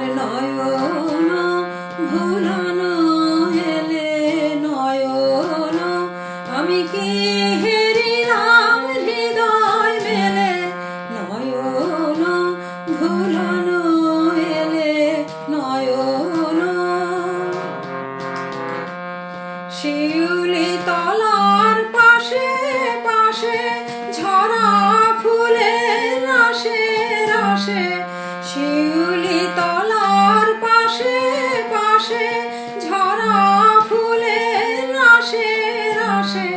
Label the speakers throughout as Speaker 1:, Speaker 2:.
Speaker 1: নয়ন ভুলানো এলে নয়ন আমি কি হেরিলাম হৃদয় মেলে নয়ন ভুলানো এলে নয়ন শিউলি তলার পাশে পাশে ঝরা ফুলের রাশে রাশে শিউলি তলার পাশে পাশে ঝরা ফুলের রাশে রাশে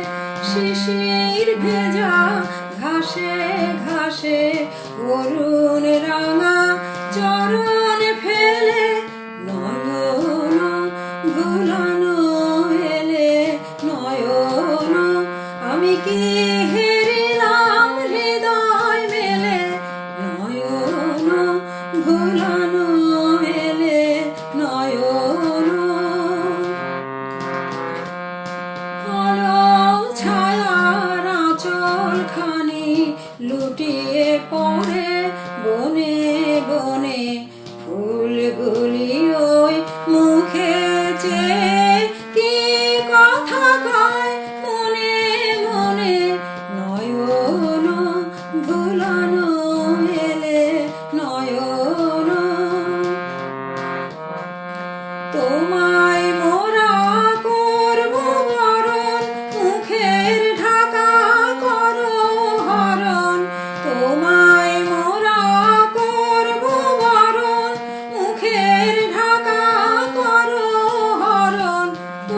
Speaker 1: শিশির ভেজা ঘাসে ঘাসে অরুণ রাঙা চরণ ফেলে নয়ন ভুলানো এলে নয়ন আমি কি হেরিলাম হৃদয় মেলে নয়ন ভুলানো এলে নয়ন আলো ছায়ার আঁচল খানি লুটিয়ে পড়ে বনে বনে ফুলগুলি ওই মুখে চেয়ে কি কথা কয় মনে মনে নয়ন ভুলানো এলে নয়ন তোমায় মোরা করব বরণ মুখের ঢাকা করো হরণ তোমায় মোরা করব বরণ মুখের ঢাকা করো হরণ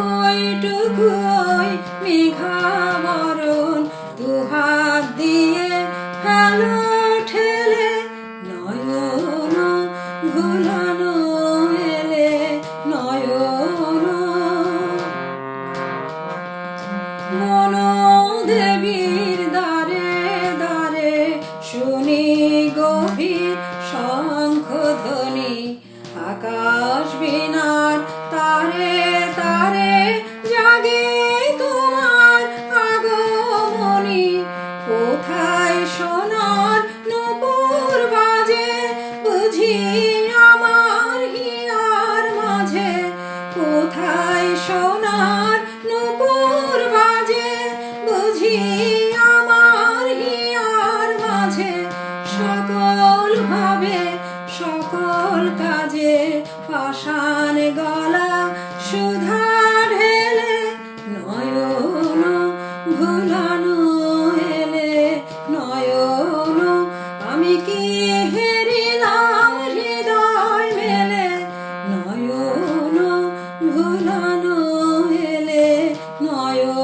Speaker 1: ওইটুকু ওই মেঘাবরণ দুহাত দিয়ে ফেলো ঠেলে নয়ন ভুলানো এলে নয়ন মনোদেবীর দ্বারে দ্বারে শুনি গভীর শঙ্খধ্বনি আকাশ বীণার তারে তারে জাগে তোমার আগমনী কোথায় সোনার নূপুর বাজে বুঝি আমার হিয়ার মাঝে কোথায় সোনার নূপুর বাজে বুঝি আমার হিয়ার মাঝে সকল ভাবে সকল কাজে পাষাণ গলা সুধা ঢেলে নয়ন ভুলানো এলে নয়ন আমি কি হেরিলাম হৃদয় মেলে নয়ন ভুলানো এলে নয়ন